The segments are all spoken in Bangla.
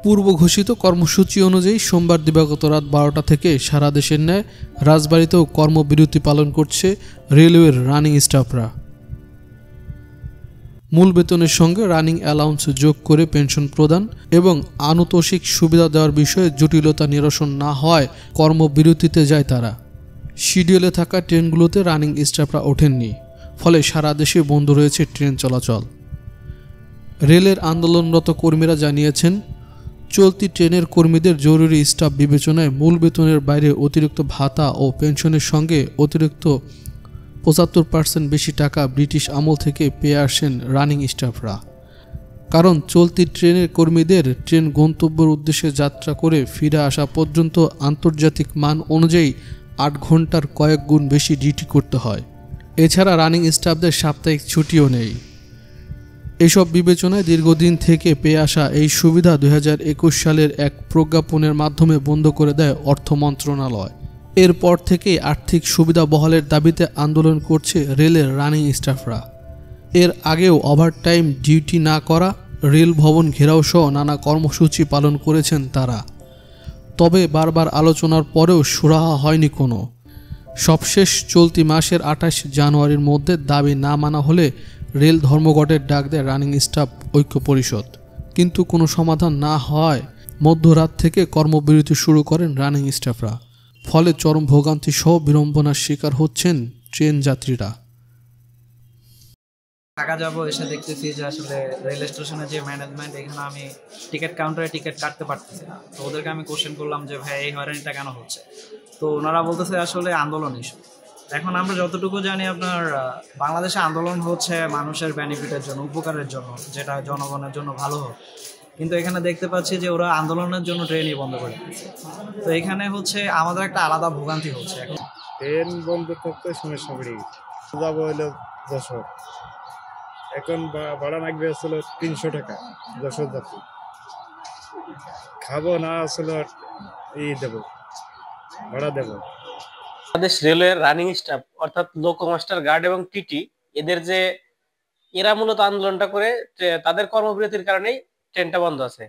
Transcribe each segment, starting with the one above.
পূর্ব ঘোষিত কর্মসূচি অনুযায়ী সোমবার দিবাগত রাত 12টা থেকে সারা দেশের ন্যায় রাজবাড়ীতেও কর্মবিরতি পালন করছে রেলওয়ের রানিং স্টাফরা। মূল বেতনের সঙ্গে রানিং অ্যালাউন্স যোগ করে পেনশন প্রদান এবং আনুতোষিক সুবিধা দেওয়ার বিষয়ে জটিলতা নিরসন না হওয়ায় কর্মবিরতিতে যায় তারা। শিডিউলে থাকা ট্রেনগুলোতে রানিং স্টাফরা ওঠেননি, ফলে সারা দেশে বন্ধ রয়েছে ট্রেন চলাচল। রেলের আন্দোলনরত কর্মীরা জানিয়েছেন, চলতি ট্রেনের কর্মীদের জরুরি স্টাফ বিবেচনায় মূল বেতনের বাইরে অতিরিক্ত ভাতা ও পেনশনের সঙ্গে অতিরিক্ত 75% বেশি টাকা ব্রিটিশ আমল থেকে পেয়ে আসেন রানিং স্টাফরা। কারণ চলতি ট্রেনের কর্মীদের ট্রেন গন্তব্যের উদ্দেশ্যে যাত্রা করে ফিরে আসা পর্যন্ত আন্তর্জাতিক মান অনুযায়ী 8 ঘন্টার কয়েক গুণ বেশি ডিউটি করতে হয়। এছাড়া রানিং স্টাফদের সাপ্তাহিক ছুটিও নেই। এসব বিবেচনায় দীর্ঘদিন থেকে পেয়ে আসা এই সুবিধা 2021 সালের এক প্রজ্ঞাপনের মাধ্যমে বন্ধ করে দেয় অর্থ মন্ত্রণালয়। এরপর থেকেই আর্থিক সুবিধা বহালের দাবিতে আন্দোলন করছে রেলের রানিং স্টাফরা। এর আগেও ওভারটাইম ডিউটি না করা, রেল ভবন ঘেরাও সহ নানা কর্মসূচি পালন করেছেন তারা। তবে বারবার আলোচনার পরেও সুরাহা হয়নি কোনো। সবশেষ চলতি মাসের 28 জানুয়ারির মধ্যে দাবি না মানা হলে রেল ধর্মঘটের ডাক দেয় রানিং স্টাফ ঐক্য পরিষদ। কিন্তু কোনো সমাধান না হওয়ায় মধ্যরাত থেকে কর্মবিরতি শুরু করেন রানিং স্টাফরা। ফলে চরম ভোগান্তি সহ বিড়ম্বনার শিকার হচ্ছেন ট্রেন যাত্রীরা। ঢাকা যাবো, এসে দেখতেছি যে আসলে রেল স্টেশনের যে ম্যানেজমেন্ট, এখানে আমি টিকিট কাউন্টারে টিকিট কাটতে পারতেছি না। তো ওদেরকে আমি কোশ্চেন করলাম যে ভাই এই হয়রানিটা কেন হচ্ছে। তো ওনারা বলতেছে আসলে আন্দোলন ইস্যু। এখন আমরা যতটুকু জানি আপনার বাংলাদেশে আন্দোলন হচ্ছে মানুষের বেনিফিটের জন্য, উপকারের জন্য, যেটা জনগণের জন্য ভালো হোক। কিন্তু এখানে দেখতে পাচ্ছি যে ওরা আন্দোলনের জন্য ট্রেনই বন্ধ করে দিচ্ছে। তো এখানে হচ্ছে আমাদের একটা আলাদা ভোগান্তি হচ্ছে। এখন ট্রেন বন্ধ করতে সমস্যা পড়ে গেছে। যাবো হলো যশোর, এখন ভাড়া লাগবে আসলে 300 টাকা যশোর যাত্রী। খাবো না আসলে দেবো, ভাড়া দেবো। বাংলাদেশ রেলওয়ের রানিং স্টাফ অর্থাৎ লোকোমাস্টার, গার্ড এবং টিটি এরা মূলত আন্দোলনটা করে তাদের কর্মবিরতির কারণেই ট্রেনটা বন্ধ আছে।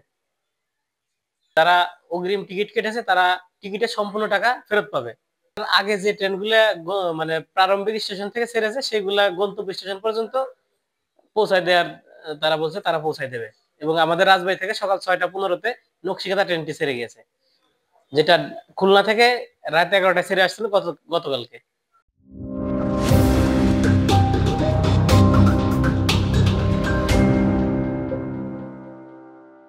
যারা অগ্রিম টিকিট কেটেছে তারা টিকিটের সম্পূর্ণ টাকা ফেরত পাবে। আগে যে ট্রেনগুলা মানে প্রারম্ভিক স্টেশন থেকে ছেড়েছে সেগুলা গন্তব্য স্টেশন পর্যন্ত পৌঁছায় দেওয়ার তারা বলছে তারা পৌঁছায় দেবে। এবং আমাদের রাজবাড়ী থেকে সকাল 6টা 15-তে নকশিকাঁথা ট্রেনটি ছেড়ে গিয়েছে, যেটা খুলনা থেকে রাত 11টায় ছেড়ে আসছিল গতকালকে।